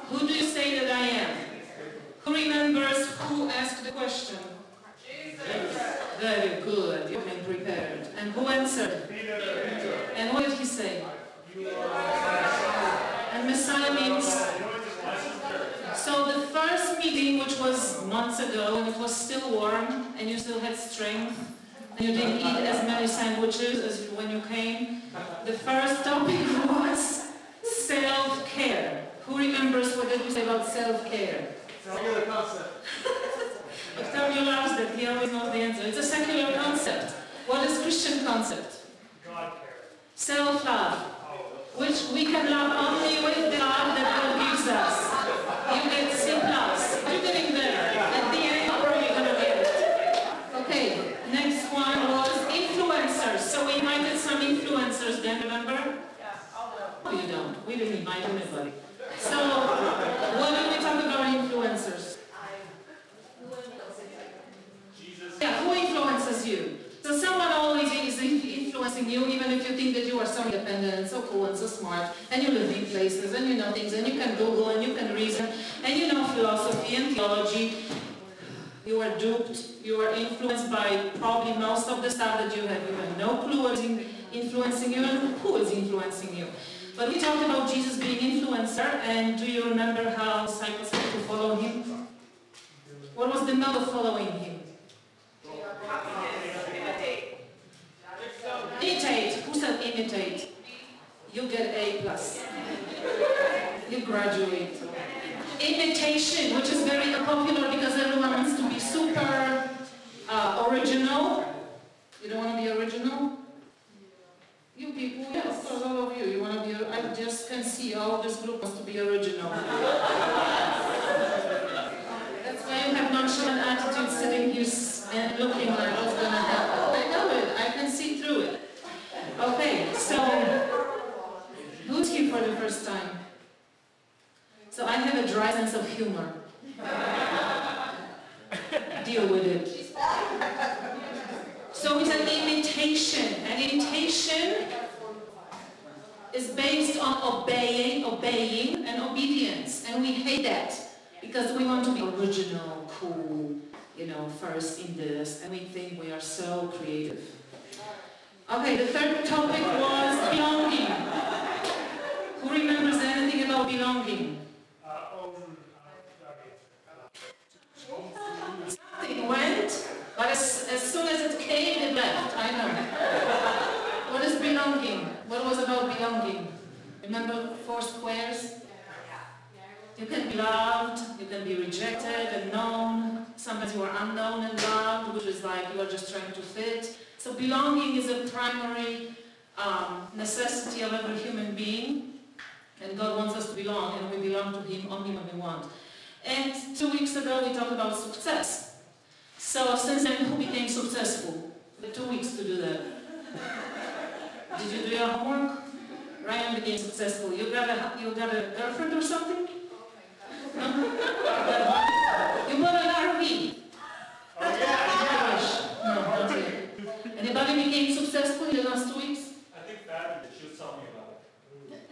Who do you say that I am? Who remembers who asked the question? Jesus. Very good. You came prepared. And who answered? And what did he say? And Messiah means... So the first meeting, which was months ago, and it was still warm, and you still had strength, and you didn't eat as many sandwiches as when you came, the first topic was self-care. Who remembers what did we say about self-care? Secular concept. Octavio loves that. He always knows the answer. It's a secular concept. What is Christian concept? God care. Self-love, which we can love only with the love that God gives us. You get C+. You're getting better. At the end, you're going to get it. Okay, next one was influencers. So we invited some influencers then, remember? Yeah, I'll do. No, you don't. We didn't invite anybody. So, what do we talk about influencers? Jesus. Yeah, who influences you? So someone always is influencing you, even if you think that you are so independent and so cool and so smart, and you live in places, and you know things, and you can Google, and you can reason, and you know philosophy and theology. You are duped. You are influenced by probably most of the stuff that you have even no clue what is influencing you and who is influencing you. But we talked about Jesus being influencer, and do you remember how disciples had to follow him? What was the mode of following him? Imitate. Who said imitate? You get A+. You graduate. Imitation, which is very popular because everyone wants to be super original. You don't want to be original? You people, yes, of course, all of you. You want to be, I just can see all this group wants to be original. That's why you have nonchalant attitude sitting here and looking like what's going to happen. I know it. I can see through it. Okay, so who's here for the first time? So I have a dry sense of humor. Deal with it. So it's an imitation. An imitation is based on obeying and obedience. And we hate that because we want to be original, cool, first in this, and we think we are so creative. Okay, the third topic was belonging. Who remembers anything about belonging? Something went, but as soon as it came, it left. I know. What is belonging? What was about belonging? Remember 4 squares? You can be loved, you can be rejected and known. Sometimes you are unknown and loved, which is like you are just trying to fit. So belonging is a primary necessity of every human being. And God wants us to belong, and we belong to Him only when we want. And 2 weeks ago we talked about success. So since then, who became successful? We had 2 weeks to do that. Did you do your homework? Ryan became successful. You got a girlfriend or something? No? You bought an RV. Oh, yeah. No, not yet. Anybody became successful in the last 2 weeks? I think Fabi did. She was telling me about it.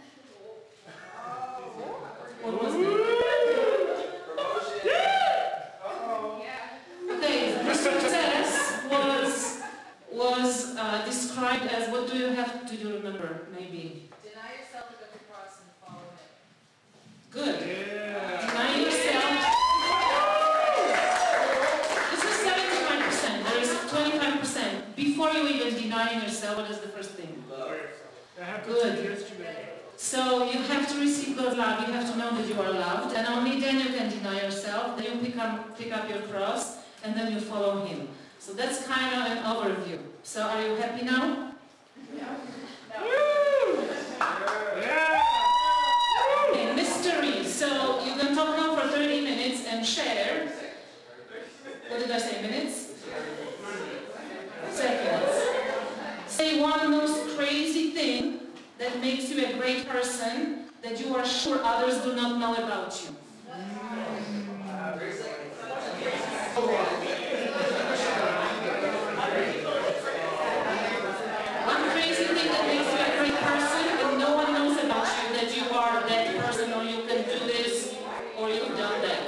What was it? Okay, the success was described as, what do you remember, maybe? Deny yourself, pick up your cross, and follow Him. Good. Yeah. Deny yourself. This is 75%. There is 25%. Before you even denying yourself, what is the first thing? Good. So you have to receive God's love. You have to know that you are loved, and only then you can deny yourself. Then you pick up your cross, and then you follow Him. So that's kind of an overview. So are you happy now? Yeah. Woo! Okay, mystery. So you can talk now for 30 minutes and share. What did I say? Minutes? Seconds. Say one most crazy thing that makes you a great person that you are sure others do not know about you. One crazy thing that makes you a great person and no one knows about you, that you are that person, or you can do this, or you've done that.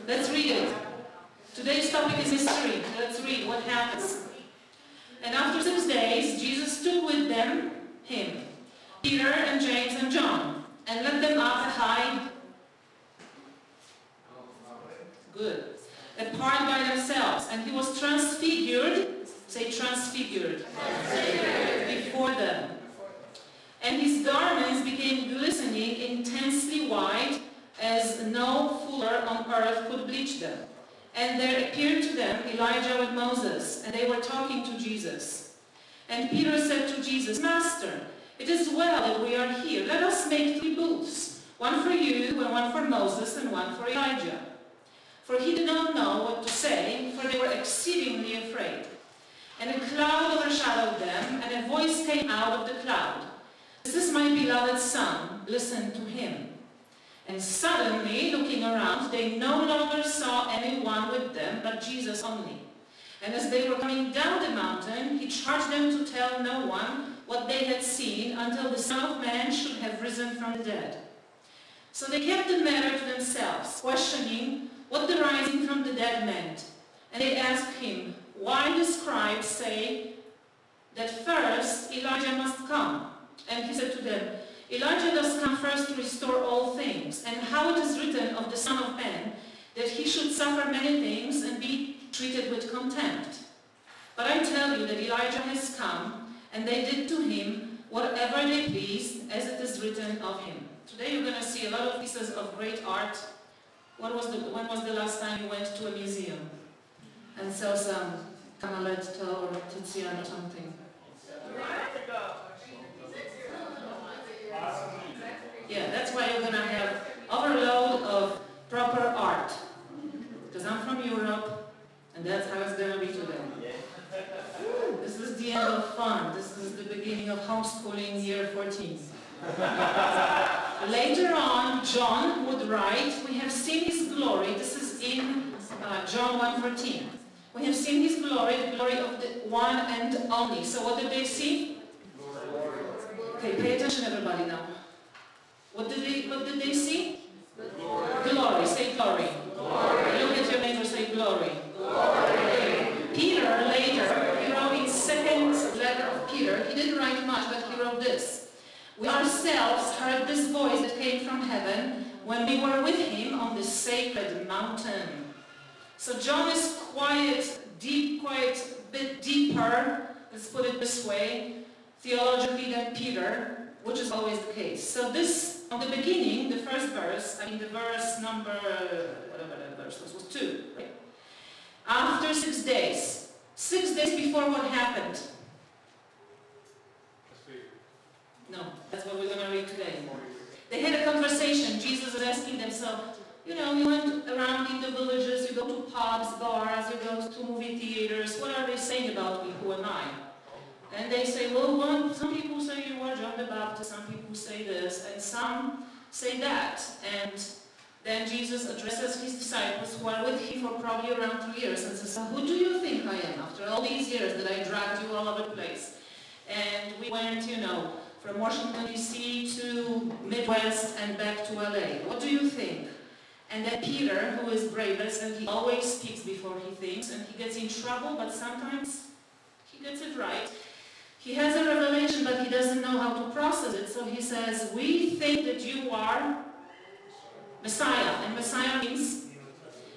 Let's read it. Today's topic is mystery. Let's read what happens. And after 6 days, Jesus took with them him, Peter and James and John, and led them up a high, apart by themselves. And he was transfigured, say transfigured, before them. And his garments became glistening, intensely white, as no fuller on earth could bleach them. And there appeared to them Elijah with Moses, and they were talking to Jesus. And Peter said to Jesus, "Master, it is well that we are here. Let us make 3 booths, one for you, and one for Moses, and one for Elijah." For he did not know what to say, for they were exceedingly afraid. And a cloud overshadowed them, and a voice came out of the cloud. "This is my beloved Son, listen to him." And suddenly, looking around, they no longer saw anyone with them, but Jesus only. And as they were coming down the mountain, he charged them to tell no one what they had seen until the Son of Man should have risen from the dead. So they kept the matter to themselves, questioning what the rising from the dead meant. And they asked him, "Why the scribes say that first Elijah must come?" And he said to them, "Elijah does come first to restore all things. And how it is written of the Son of Man, that he should suffer many things and be treated with contempt. But I tell you that Elijah has come, and they did to him whatever they pleased, as it is written of him. Today you're going to see a lot of pieces of great art. When was the last time you went to a museum and saw some Canaletto or Tiziano or something? Yeah, that's why you're going to have overload of proper art. Because I'm from Europe, and that's how it's going to be today. This is the end of fun. This is the beginning of homeschooling year 14. Later on, John would write, we have seen his glory. This is in John 1:14. We have seen his glory, the glory of the one and only. So what did they see? Okay, pay attention everybody now. What did they see? Glory. Say glory. Look at your neighbor, say glory. Peter later, he wrote in second letter of Peter, he didn't write much, but he wrote this. We ourselves heard this voice that came from heaven when we were with him on the sacred mountain. So John is quite a bit deeper, let's put it this way, theologically than Peter, which is always the case. So this, on the beginning, the first verse, the verse number, whatever that verse was 2, right? After 6 days before what happened? No, that's what we're going to read today. They had a conversation. Jesus was asking them, so, you went around in the villages, you go to pubs, bars, you go to movie theaters. What are they saying about me? Who am I? And they say, well, some people say you are John the Baptist, some people say this, and some say that. And then Jesus addresses his disciples who are with him for probably around 3 years and says, so who do you think I am after all these years that I dragged you all over the place? And we went, from Washington, D.C. to Midwest and back to LA. What do you think? And then Peter, who is bravest, and he always speaks before he thinks, and he gets in trouble, but sometimes he gets it right. He has a revelation, but he doesn't know how to process it, so he says, we think that you are Messiah, and Messiah means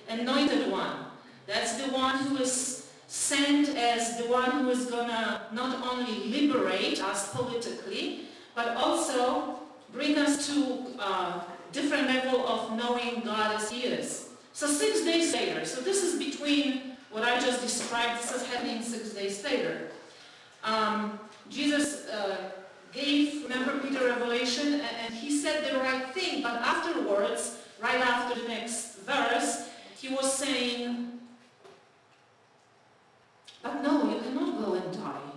anointed one. That's the one who is sent as the one who is going to not only liberate us politically, but also bring us to a different level of knowing God as he is. So 6 days later, so this is between what I just described, this is happening 6 days later. Jesus gave, remember Peter, revelation, and he said the right thing, but afterwards, right after the next verse, he was saying, but no, you cannot go and die.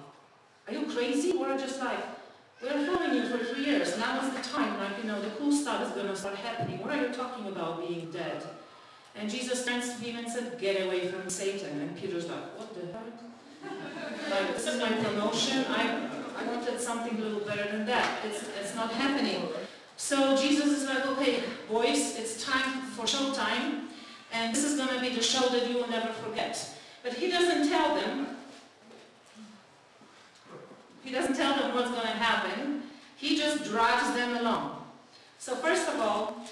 Are you crazy? We're just we're following you for 3 years. Now is the time, the cool stuff is going to start happening. What are you talking about being dead? And Jesus turns to him and said, get away from Satan. And Peter's like, what the heck? This is my promotion. I wanted something a little better than that. It's not happening. So Jesus is like, okay, boys, it's time for showtime. And this is going to be the show that you will never forget. But he doesn't tell them. He doesn't tell them what's going to happen. He just drags them along. So first of all,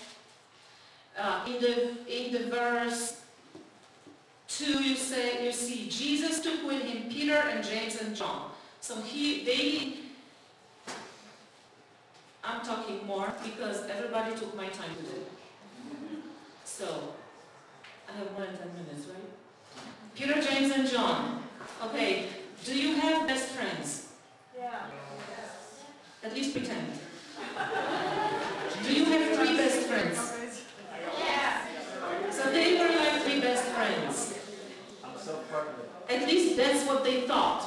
in the verse 2, you see Jesus took with him Peter and James and John. So I'm talking more because everybody took my time today. So I have more than 10 minutes, right? Peter, James, and John. Okay, do you have best friends? Yeah. At least pretend. Do you have 3 best friends? Yeah. So they were like 3 best friends. I'm so proud of it. At least that's what they thought.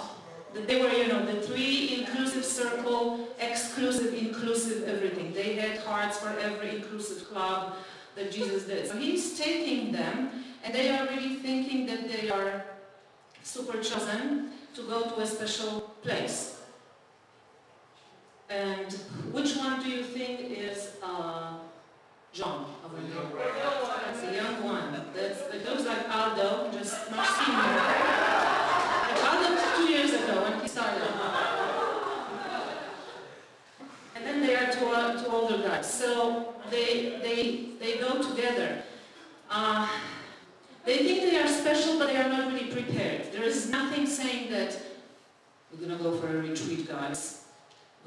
That they were, the 3 inclusive circle, exclusive, inclusive, everything. They had hearts for every inclusive club that Jesus did. So he's taking them, and they are really thinking that they are super chosen to go to a special place. And which one do you think is John over there? That's the young one. It looks like Aldo, just much senior. Like Aldo 2 years ago when he started. And then they are two older guys. So they go together. They think they are special, but they are not really prepared. There is nothing saying that we're going to go for a retreat, guys.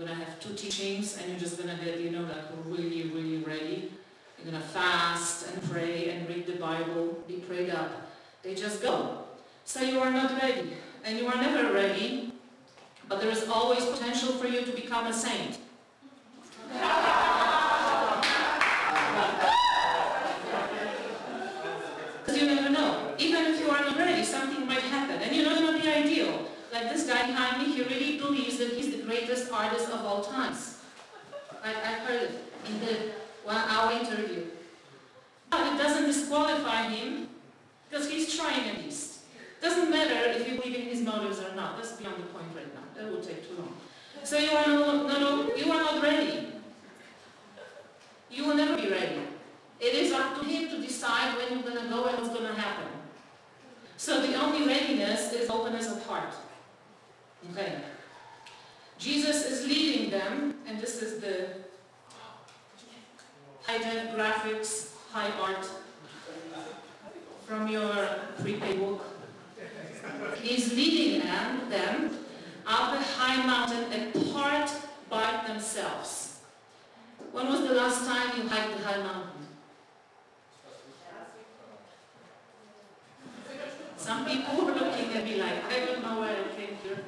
You're going to have 2 teachings and you're just going to get, like really, really ready. You're going to fast and pray and read the Bible, be prayed up. They just go. So you are not ready. And you are never ready, but there is always potential for you to become a saint. Because you never know. Even if you are not ready, something might happen. And it's not the ideal. Like this guy behind me, he really believes that he's the greatest artist of all times. I heard it in the 1-hour interview. But it doesn't disqualify him, because he's trying at least. Doesn't matter if you believe in his motives or not. That's beyond the point right now. That will take too long. So you are not ready. You will never be ready. It is up to him to decide when you're going to go and what's going to happen. So the only readiness is openness of heart. Okay. Jesus is leading them, and this is the high-def graphics, high art from your prepaid book. He's leading them up a high mountain apart by themselves. When was the last time you hiked the high mountain? Some people were looking at me like, I don't know where I came here.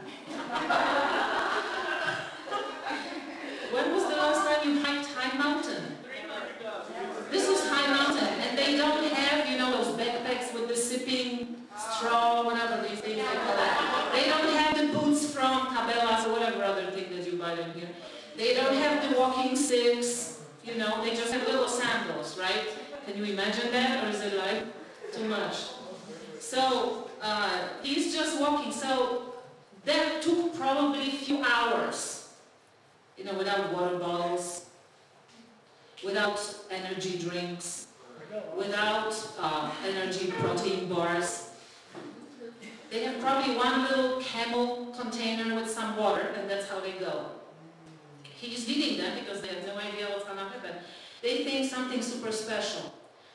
When was the last time you hiked high mountain? This is high mountain, and they don't have, those backpacks with the sipping straw, whatever these things they call that. They don't have the boots from Cabela's or whatever other thing that you buy them here. They don't have the walking sticks, they just have little sandals, right? Can you imagine that, or is it like too much? So he's just walking. So that took probably a few hours, without water bottles, without energy drinks, without energy protein bars. They have probably one little camel container with some water, and that's how they go. He's leading them because they have no idea what's going to happen. They think something super special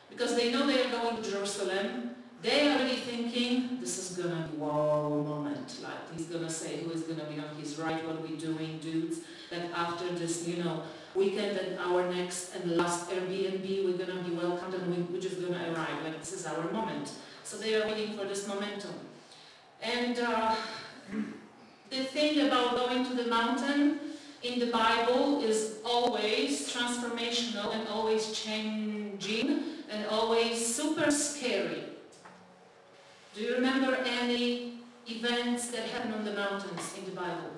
because they know they are going to Jerusalem. They are already thinking, this is going to be a wow moment. Like, he's going to say who is going to be on his right, what are we doing, dudes? That after this, weekend and our next and last Airbnb, we're going to be welcomed and we're just going to arrive. Like, this is our moment. So they are waiting for this momentum. And the thing about going to the mountain in the Bible is always transformational and always changing and always super scary. Do you remember any events that happened on the mountains in the Bible?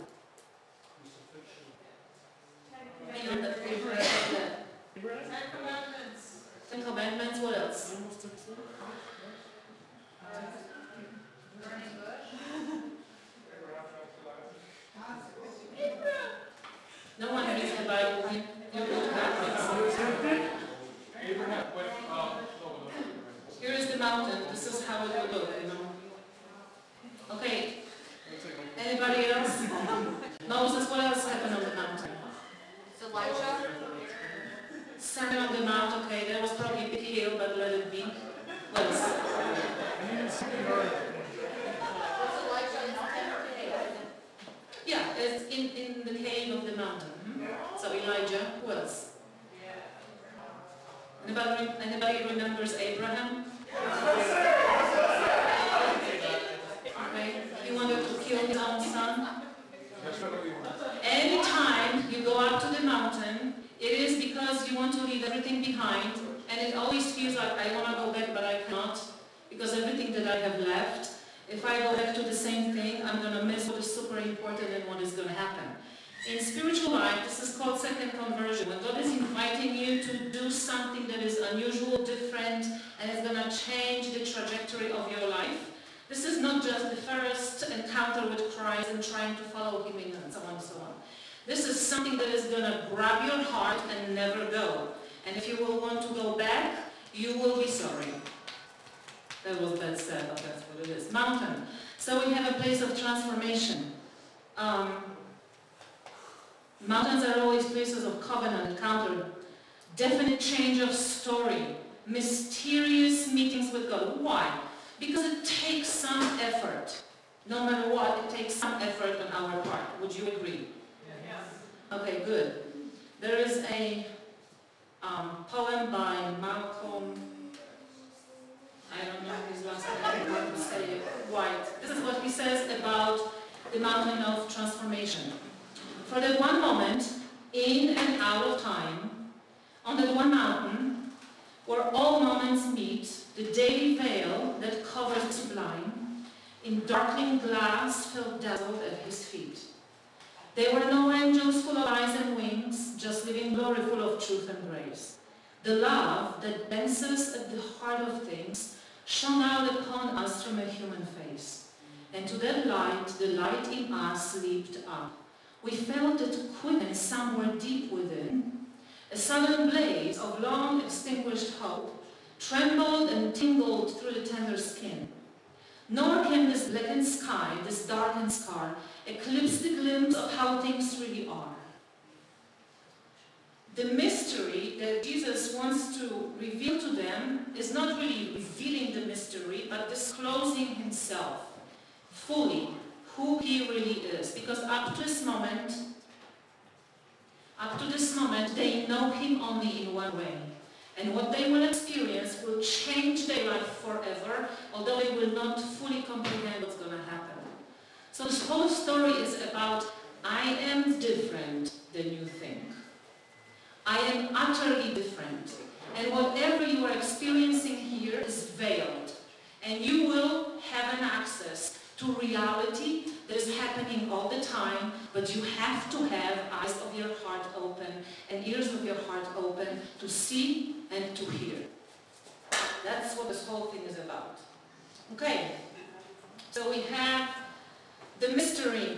Beyond that, Ten Commandments. 10 Commandments, what else? Burning bush. No one reads the Bible. You look backwards. Here is the mountain. This is how it will look, Okay. Anybody else? Moses, what else happened on the mountain? Elijah. Sermon on the Mount, okay, that was probably a big hill, but let it be. What else? Was Elijah in the cave? Yeah, it's in the cave of the mountain. So Elijah, who else? Anybody remembers Abraham? Okay, he wanted to kill his own son. Anytime you go up to the mountain, it is because you want to leave everything behind, and it always feels like I want to go back, but I cannot, because everything that I have left, if I go back to the same thing, I'm going to miss what is super important and what is going to happen. In spiritual life, this is called second conversion. When God is inviting you to do something that is unusual, different, and is going to change the trajectory of your life, this is not just the first encounter with Christ and trying to follow Him in and so on and so on. This is something that is going to grab your heart and never go. And if you will want to go back, you will be sorry. That was bad said, but that's what it is. Mountain. So we have a place of transformation. Mountains are always places of covenant, encounter, definite change of story, mysterious meetings with God. Why? Because it takes some effort. No matter what, it takes some effort on our part. Would you agree? Yes. good. There is a poem by Malcolm, I don't know his last name, I don't want to say it, White. This is what he says about the mountain of transformation. For that one moment, in and out of time, on that one mountain, where all moments meet, the daily veil that covers the sublime, in darkling glass fell dazzled at his feet. There were no angels full of eyes and wings, just living glory full of truth and grace. The love that dances at the heart of things shone out upon us from a human face. And to that light, the light in us leaped up. We felt it quicken somewhere deep within. A sudden blaze of long extinguished hope trembled and tingled through the tender skin. Nor can this blackened sky, this darkened scar, eclipse the glimpse of how things really are. The mystery that Jesus wants to reveal to them is not really revealing the mystery, but disclosing himself fully, who he really is. Because up to this moment, they know him only in one way. And what they will experience will change their life forever, although they will not fully comprehend what's going to happen. So this whole story is about, I am different than you think. I am utterly different. And whatever you are experiencing here is veiled. And you will have an access to reality that is happening all the time, but you have to have eyes of your heart open and ears of your heart open to see and to hear. That's what this whole thing is about. Okay, so we have the mystery.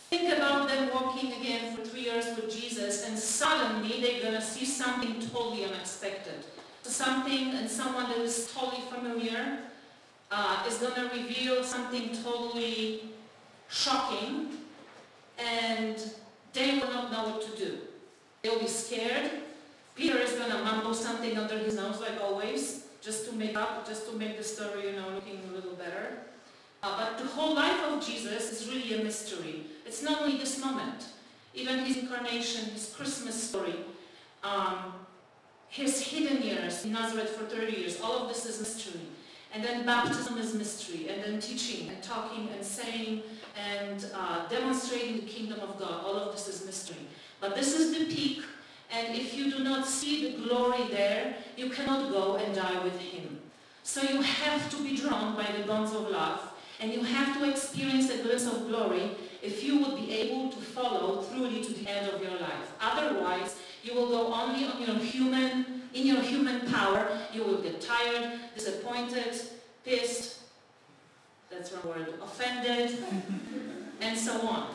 Think about them walking again for 3 years with Jesus, and suddenly they're going to see something totally unexpected. So something and someone that is totally familiar is going to reveal something totally shocking, and they will not know what to do. They'll be scared. Peter is going to mumble something under his nose like always, just to make the story, looking a little better. But the whole life of Jesus is really a mystery. It's not only this moment. Even his incarnation, his Christmas story, his hidden years in Nazareth for 30 years, all of this is mystery. And then baptism is mystery, and then teaching and talking and saying and demonstrating the kingdom of God, all of this is mystery. But this is the peak, and if you do not see the glory there, you cannot go and die with him. So you have to be drawn by the bonds of love, and you have to experience a glimpse of glory if you would be able to follow truly to the end of your life. Otherwise, you will go only on in your human power. You will get tired, disappointed, pissed, that's the word, offended, and so on.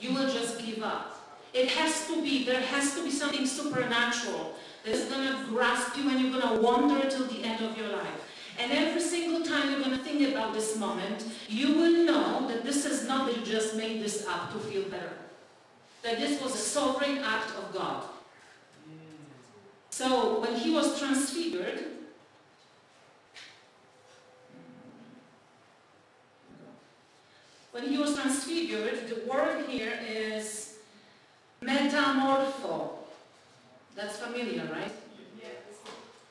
You will just give up. There has to be something supernatural that is going to grasp you, and you're going to wander till the end of your life. And every single time you're going to think about this moment, you will know that this is not that you just made this up to feel better. That this was a sovereign act of God. So when he was transfigured, the word here is metamorpho. That's familiar, right?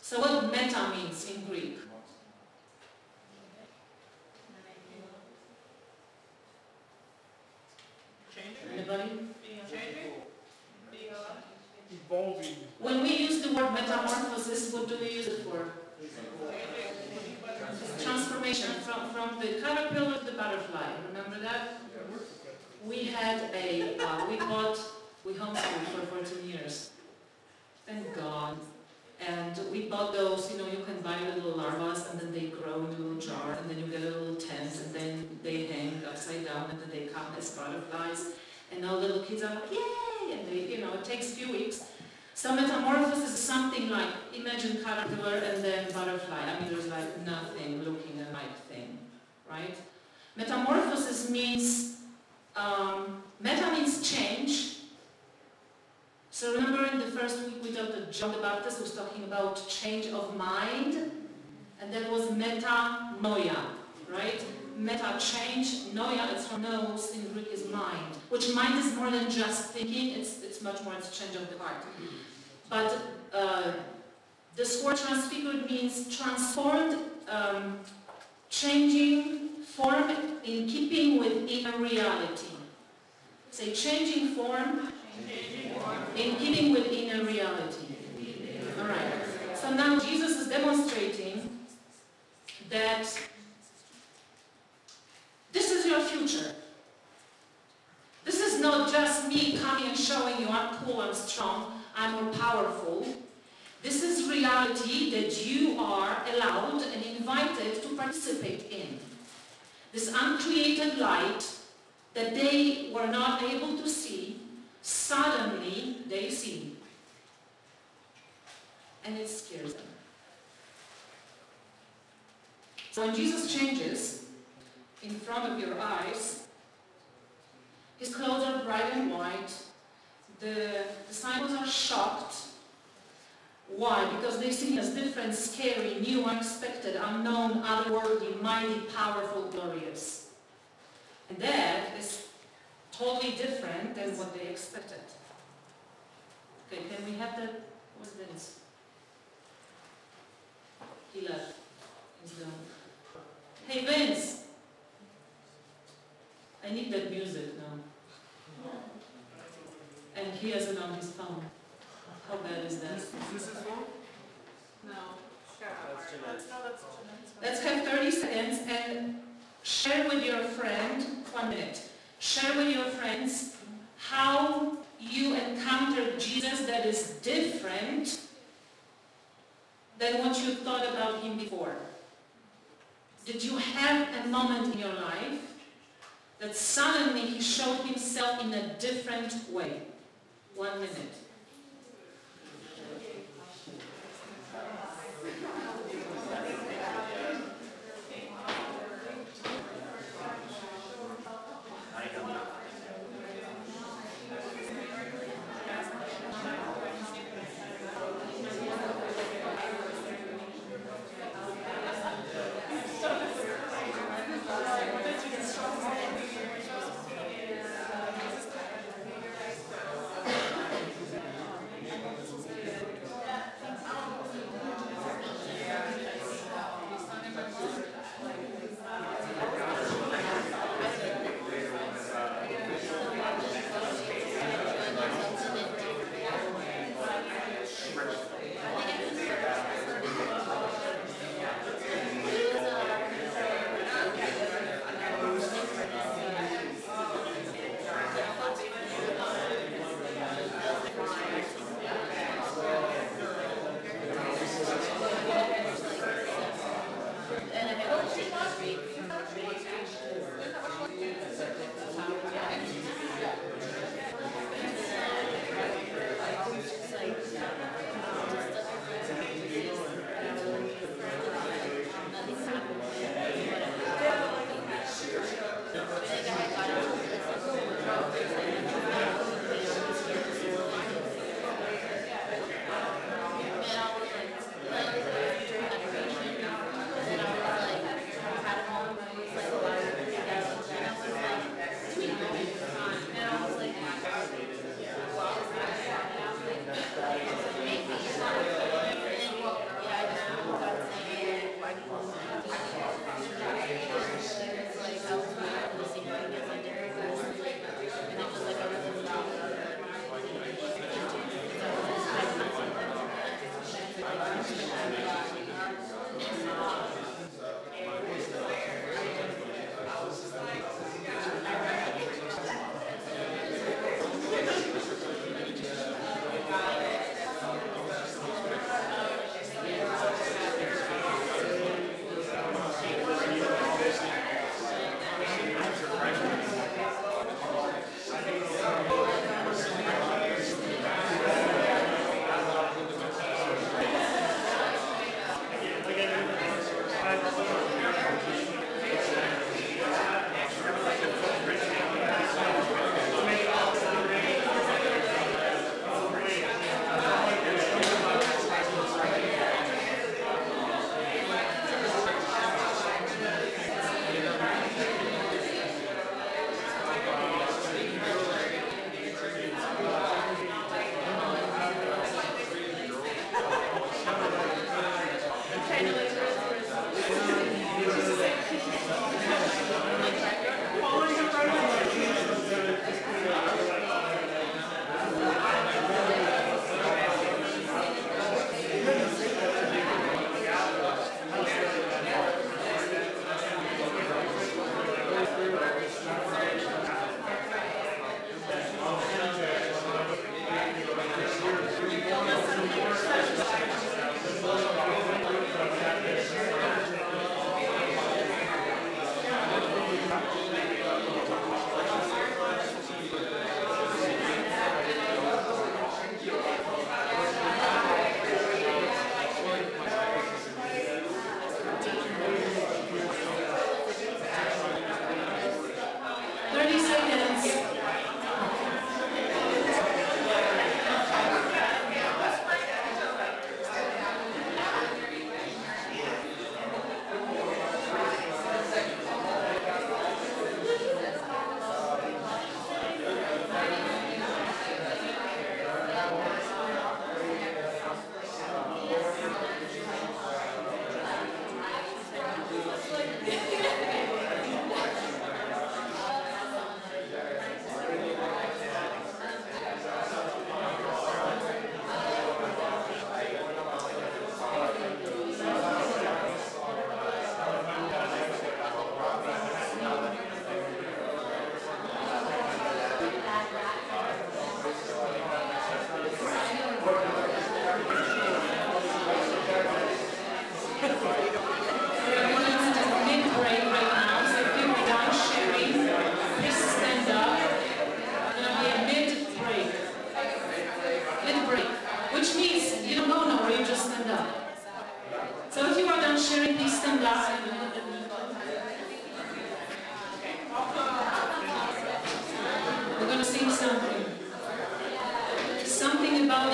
So what meta means in Greek? Anybody? Evolving. When we use the word metamorphosis, what do we use it for? Transformation from the caterpillar to the butterfly. Remember that? We had we homeschooled for 14 years. Thank God. And we bought those, you can buy little larvas, and then they grow in a little jar, and then you get a little tent, and then they hang upside down, and then they come as butterflies. And all little kids are like, yay! And they, it takes a few weeks. So metamorphosis is something like, imagine caterpillar and then butterfly. I mean, there's like nothing looking alike thing, right? Metamorphosis means, meta means change. So remember in the first week we talked that John the Baptist was talking about change of mind, and that was metanoia, right? meta change. Noia is from nous, in Greek is mind, which mind is more than just thinking, it's much more, it's change of the heart. But this word transfigured means transformed, changing form in keeping with inner reality. Say changing form in keeping with inner reality. Alright. So now Jesus is demonstrating that this is your future. This is not just me coming and showing you I'm cool, I'm strong, I'm more powerful. This is reality that you are allowed and invited to participate in. This uncreated light that they were not able to see, suddenly they see. And it scares them. So when Jesus changes in front of your eyes, his clothes are bright and white. The disciples are shocked. Why? Because they see him as different, scary, new, unexpected, unknown, otherworldly, mighty, powerful, glorious. And that is totally different than what they expected. Okay, can we have that? What's Vince? He left. He's gone. Hey Vince! I need that music now. And he has it on his phone. How bad is that? Is this his phone? No. That's Jeanette's. Let's have 30 seconds and share with your friend, 1 minute, share with your friends how you encountered Jesus that is different than what you thought about him before. Did you have a moment in your life that suddenly he showed himself in a different way? 1 minute.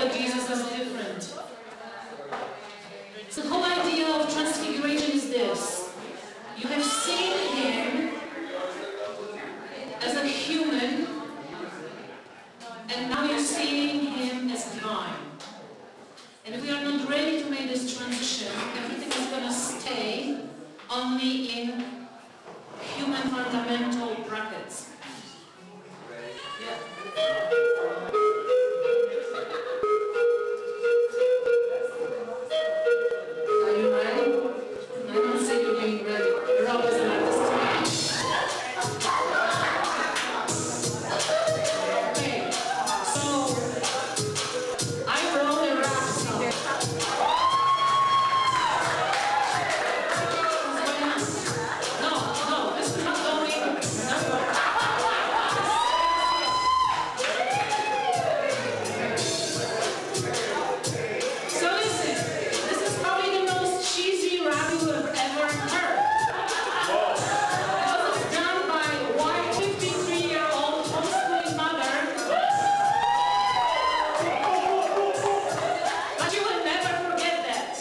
that Jesus is different. So the whole idea of transfiguration is this. You have seen him as a human, and now you're seeing him as divine. And if we are not ready to make this transition, everything is going to stay only in human fundamental brackets. Are you ready? I don't see you being ready. You're always like this. Okay, so I wrote a rap song. No, this is not going. So listen, this is probably the most cheesy rap you have ever heard. It was done by a white 53-year-old homeschooling mother. But you will never forget that.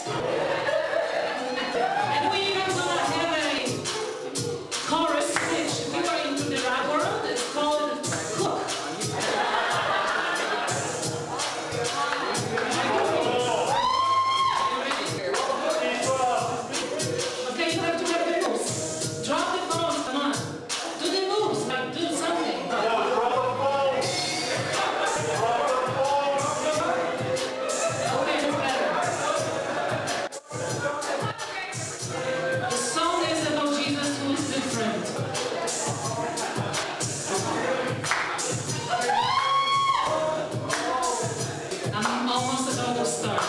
And we even gonna have a chorus which, if you are into the rap world, it's called Cook. Okay, you have to have the moves. Drop the phones, come on. Do the moves, like do something. Okay, it's better. The song is about Jesus who is different. I'm almost about to start.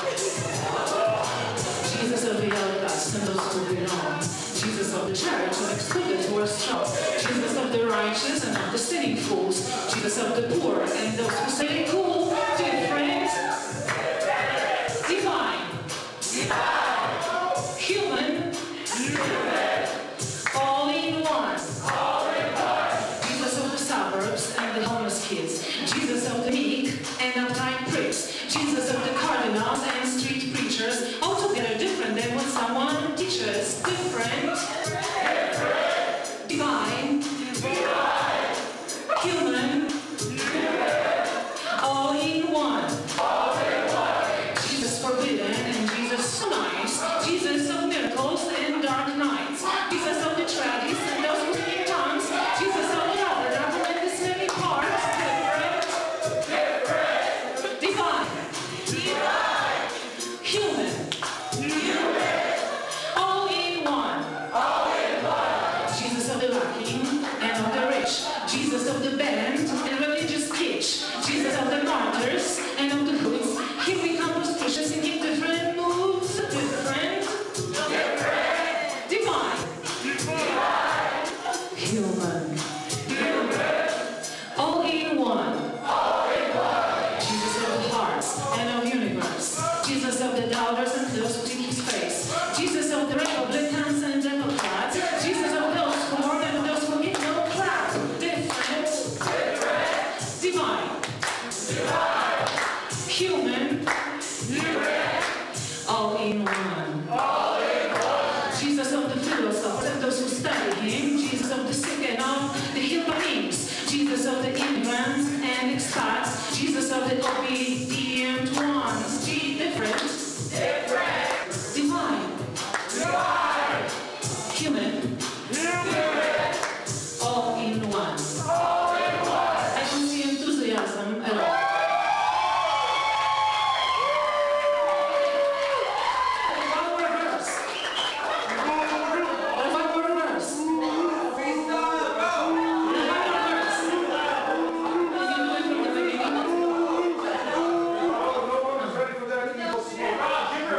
Jesus of the outcast and those who belong. Jesus of the church and excluded who are strong. Jesus of the righteous and of the sinning fools. Jesus of the poor and those who say they're cool, different, divine, human, all in one. Jesus of the suburbs and the homeless kids. Jesus of the meek and uptight pricks. Jesus of the cardinals and street preachers. Altogether different than what someone teaches. Different, divine, human, all in one. Jesus forbidden and Jesus so nice. Jesus of miracles and dark nights. Jesus of the tragedies and those who speak in tongues. Jesus of the other and the smelly parts. Different, divine, human, all in one. Jesus of the lacking and of the rich. Jesus of the band and religious kitsch. Jesus of the martyrs and of the hoods. Here we come with Christians singing different moves. Different, divine, human, all in one. Jesus of the hearts and of universe. Jesus of the doubters and those who seek his face. Jesus of the Republicans and Democrats. Jesus of those who mourn and those who get no clap. Different, divine, human, all in one. Jesus of the philosophers and those who study him. Jesus of the sick and of the Hillbillies. Jesus of the immigrants and expats. Jesus of the obedient ones. Different, divine, human, all in one. I can see enthusiasm at all. One more verse. There's one more verse. There's one more verse. You can do it from the beginning.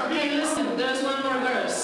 Okay, listen, there's one more verse.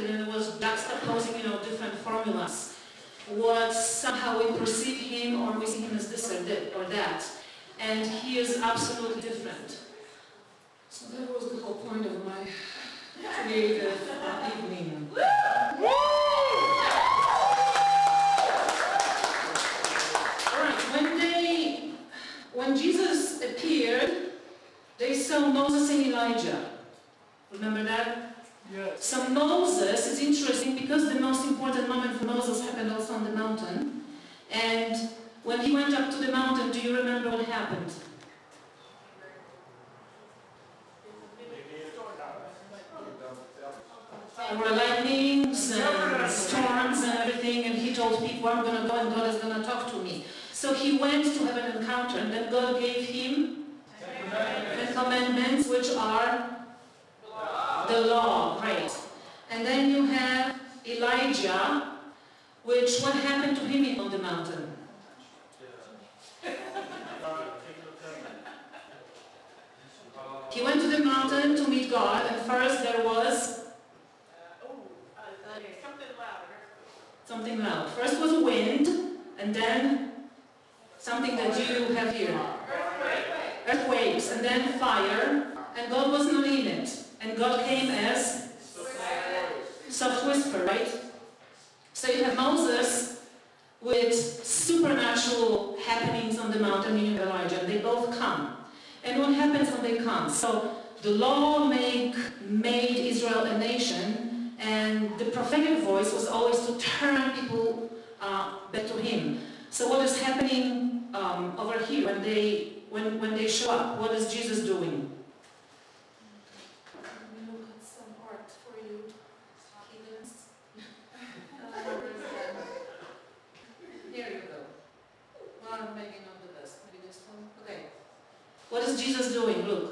and it was juxtaposing, different formulas. What somehow we perceive him, or we see him as this or that. And he is absolutely different. So that was the whole point of my creative evening. Alright, when Jesus appeared, they saw Moses and Elijah. Remember that? Yes. So Moses is interesting because the most important moment for Moses happened also on the mountain. And when he went up to the mountain, do you remember what happened? There were lightnings and storms and everything, and he told people, I'm going to go and God is going to talk to me. So he went to have an encounter, and then God gave him the commandments, which are the law, right? And then you have Elijah, which, what happened to him on the mountain? He went to the mountain to meet God, and first there was something loud. First was a wind, and then something that you have here. Earthquakes, and then fire, and God was not in it. And God came as soft whisper, right? So you have Moses with supernatural happenings on the mountain, and you have Elijah, and they both come. And what happens when they come? So the law made Israel a nation, and the prophetic voice was always to turn people back to him. So what is happening over here when they show up? What is Jesus doing? Let me look at some art for you. Here you go. Well, maybe not the best. Maybe this one. Okay. What is Jesus doing? Look.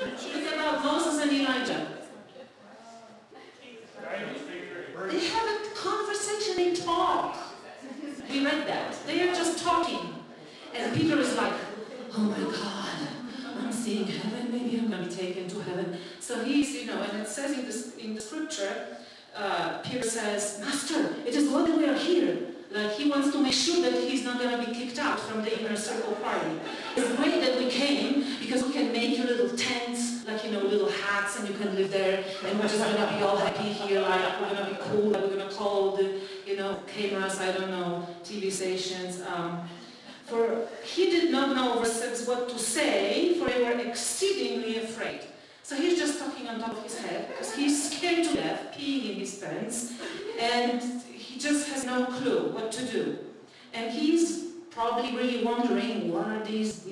It's about Moses and Elijah. They have a conversation, they talk. We read that. They are just talking. And Peter is like, oh my God, I'm seeing heaven, maybe I'm going to be taken to heaven. So he's, and it says in the scripture, Peter says, Master, it is well that we are here. Like he wants to make sure that he's not going to be kicked out from the inner circle party. It's great that we came because we can make you little tents, like, little hats, and you can live there, and we're just going to be all happy here, like we're going to be cool, like we're going to call the, cameras, I don't know, TV stations. For he did not know, verse 6, what to say, for they were exceedingly afraid. So he's just talking on top of his head, because he's scared to death, peeing in his pants, and he just has no clue what to do. And he's probably really wondering, what are these,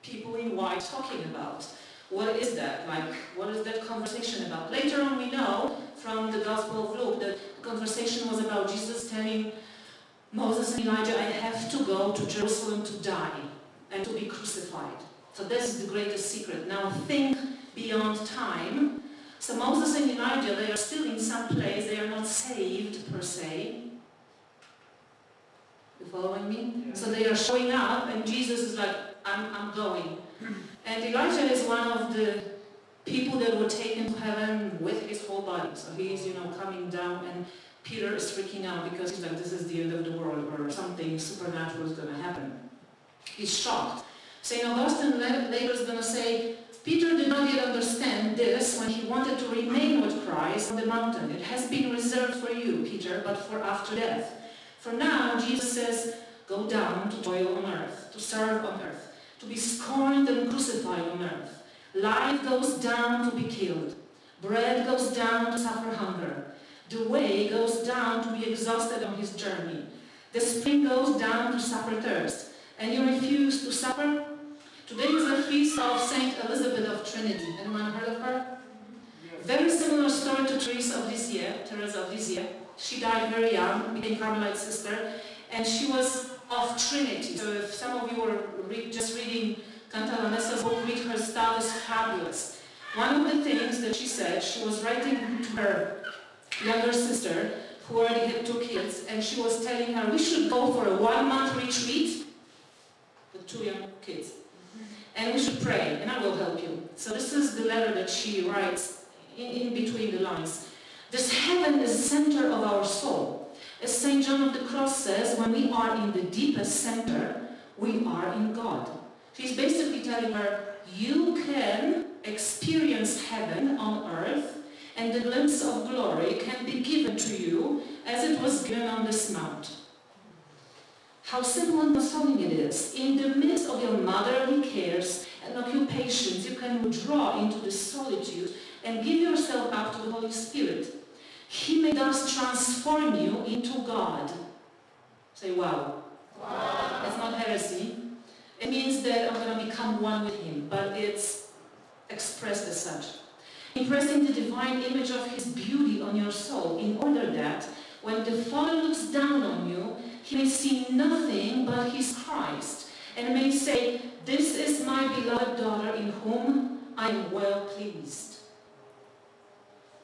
people in white talking about? What is that? Like, what is that conversation about? Later on we know from the Gospel of Luke that the conversation was about Jesus telling Moses and Elijah, I have to go to Jerusalem to die and to be crucified. So this is the greatest secret. Now think beyond time. So Moses and Elijah, they are still in some place, they are not saved per se. You following me? Yeah. So they are showing up, and Jesus is like, I'm going. And Elijah is one of the people that were taken to heaven with his whole body. So he's, coming down, and Peter is freaking out because he's like, this is the end of the world, or something supernatural is going to happen. He's shocked. St. Augustine later is going to say, Peter did not yet understand this when he wanted to remain with Christ on the mountain. It has been reserved for you, Peter, but for after death. For now, Jesus says, go down to toil on earth, to serve on earth, to be scorned and crucified on earth. Life goes down to be killed. Bread goes down to suffer hunger. The way goes down to be exhausted on his journey. The spring goes down to suffer thirst. And you refuse to suffer? Today is the feast of Saint Elizabeth of Trinity. Anyone heard of her? Very similar story to Teresa of Lisieux. She died very young, became Carmelite sister, and she was of Trinity. So if some of you were just reading Cantalamessa's book, read her stuff, is fabulous. One of the things that she said, she was writing to her younger sister, who already had 2 kids, and she was telling her, we should go for a 1-month retreat with 2 young kids. And we should pray, and I will help you. So this is the letter that she writes in between the lines. This heaven is the center of our soul. As St. John of the Cross says, when we are in the deepest center, we are in God. She's basically telling her, you can experience heaven on earth, and the glimpse of glory can be given to you as it was given on this mount. How simple and consoling it is. In the midst of your motherly cares and occupations, you can withdraw into the solitude and give yourself up to the Holy Spirit. He may thus transform you into God. Say, wow. Wow. It's not heresy. It means that I'm going to become one with Him, but it's expressed as such. Impressing the divine image of His beauty on your soul, in order that when the Father looks down on you, He may see nothing but His Christ, and may say, this is my beloved daughter in whom I am well pleased.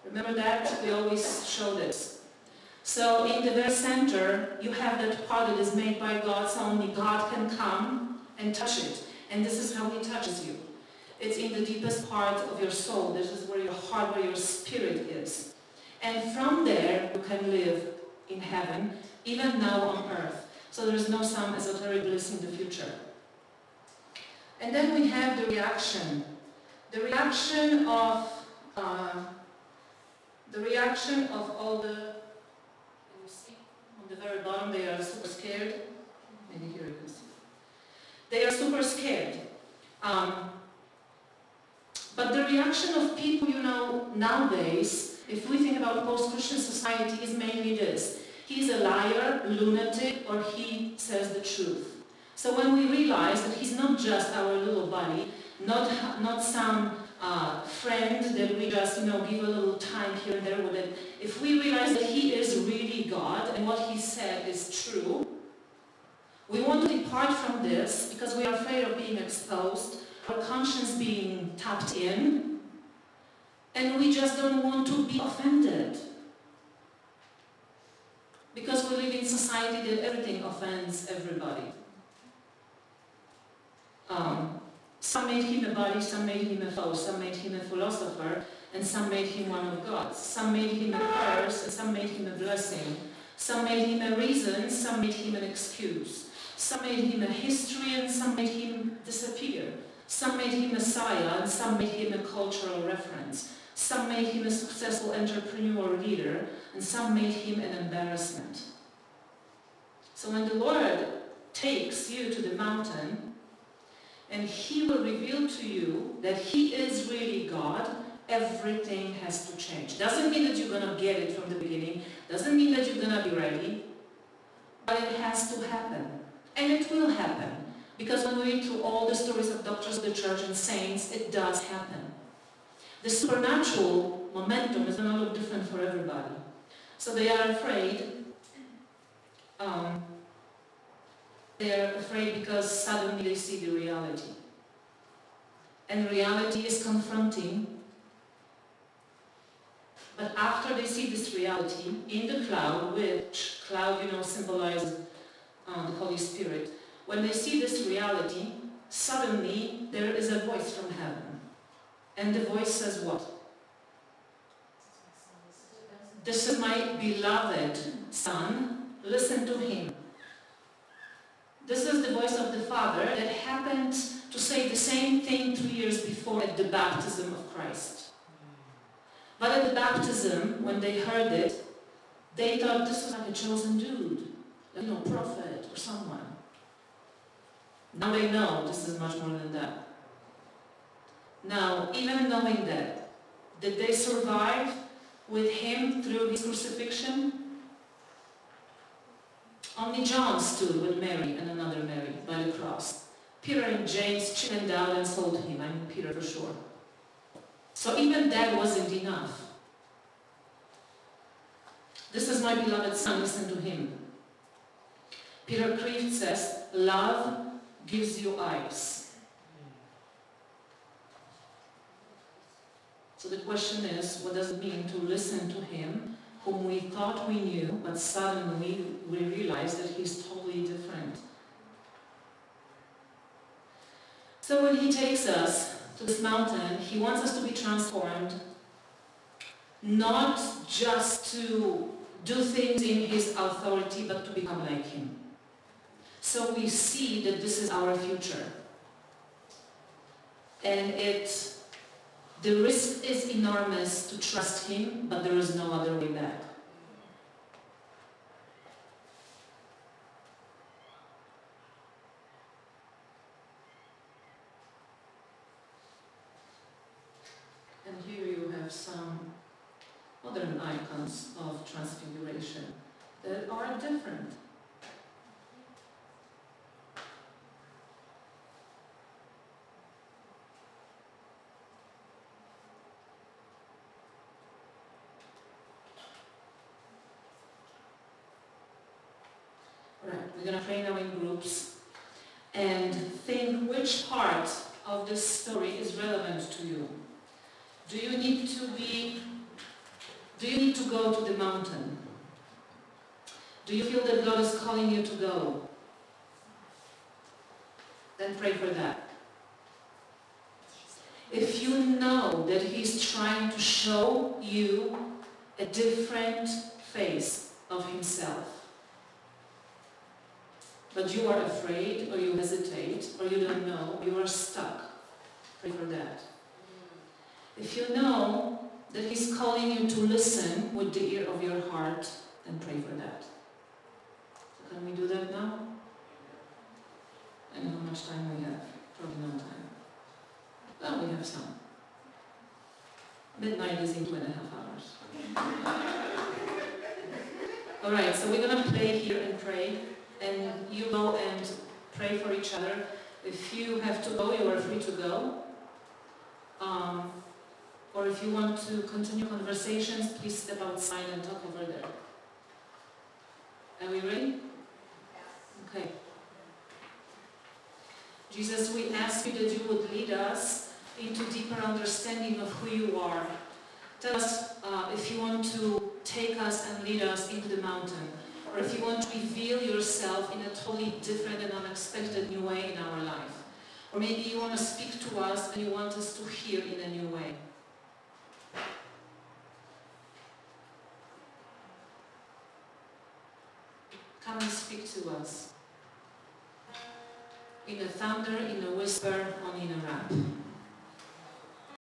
Remember that? We always show this. So in the very center, you have that part that is made by God, so only God can come and touch it. And this is how He touches you. It's in the deepest part of your soul. This is where your heart, where your spirit is. And from there, you can live in heaven, even now on earth. So there's no some esoteric bliss in the future. And then we have the reaction. The reaction of all the, can you see? On the very bottom, they are super scared. Maybe here you can see. They are super scared. But the reaction of people, nowadays, if we think about post-Christian society, is mainly this. He's a liar, lunatic, or he says the truth. So when we realize that he's not just our little buddy, not some friend that we just, give a little time here and there with it. If we realize that he is really God and what he said is true, we want to depart from this because we are afraid of being exposed, our conscience being tapped in, and we just don't want to be offended. Because we live in society that everything offends everybody. Some made him a buddy, some made him a foe, some made him a philosopher, and some made him one of God. Some made him a curse, and some made him a blessing. Some made him a reason, some made him an excuse. Some made him a history, and some made him disappear. Some made him Messiah, and some made him a cultural reference. Some made him a successful entrepreneur leader, and some made him an embarrassment. So when the Lord takes you to the mountain, and He will reveal to you that He is really God, everything has to change. Doesn't mean that you're going to get it from the beginning. Doesn't mean that you're going to be ready. But it has to happen. And it will happen. Because when we read through all the stories of doctors of the church and saints, it does happen. The supernatural momentum is going to look different for everybody. So they are afraid. They are afraid because suddenly they see the reality. And reality is confronting. But after they see this reality, in the cloud, which cloud, symbolizes the Holy Spirit, when they see this reality, suddenly there is a voice from heaven. And the voice says what? This is my beloved Son, listen to Him. This is the voice of the Father that happened to say the same thing 2 years before at the baptism of Christ. But at the baptism, when they heard it, they thought this was like a chosen dude, prophet or someone. Now they know this is much more than that. Now, even knowing that, did they survive with Him through His crucifixion? Only John stood with Mary and another Mary by the cross. Peter and James chickened out and sold Him. I mean Peter for sure. So even that wasn't enough. This is my beloved Son, listen to Him. Peter Kreeft says, love gives you eyes. So the question is, what does it mean to listen to Him, whom we thought we knew, but suddenly we realize that He's totally different? So when He takes us to to this mountain, he wants us to be transformed, not just to do things in his authority, but to become like him. So we see that this is our future. And the risk is enormous to trust him, but there is no other way back. And here you have some modern icons of transfiguration that are different. Right, we're going to pray now in groups and think which part of this story is relevant to you. Do you need to go to the mountain? Do you feel that God is calling you to go? Then pray for that. If you know that He's trying to show you a different face of Himself, but you are afraid, or you hesitate, or you don't know, you are stuck, pray for that. If you know that He's calling you to listen with the ear of your heart, then pray for that. So can we do that now? And how much time we have? Probably no time. Well, we have some. Midnight is in 2.5 hours. Alright, so we're going to play here and pray. And you go and pray for each other. If you have to go, you are free to go. Or if you want to continue conversations, please step outside and talk over there. Are we ready? Okay. Jesus, we ask you that you would lead us into deeper understanding of who you are. Tell us if you want to take us and lead us into the mountain, or if you want to reveal yourself in a totally different and unexpected new way in our life. Or maybe you want to speak to us and you want us to hear in a new way. Come and speak to us. In a thunder, in a whisper, or in a rap.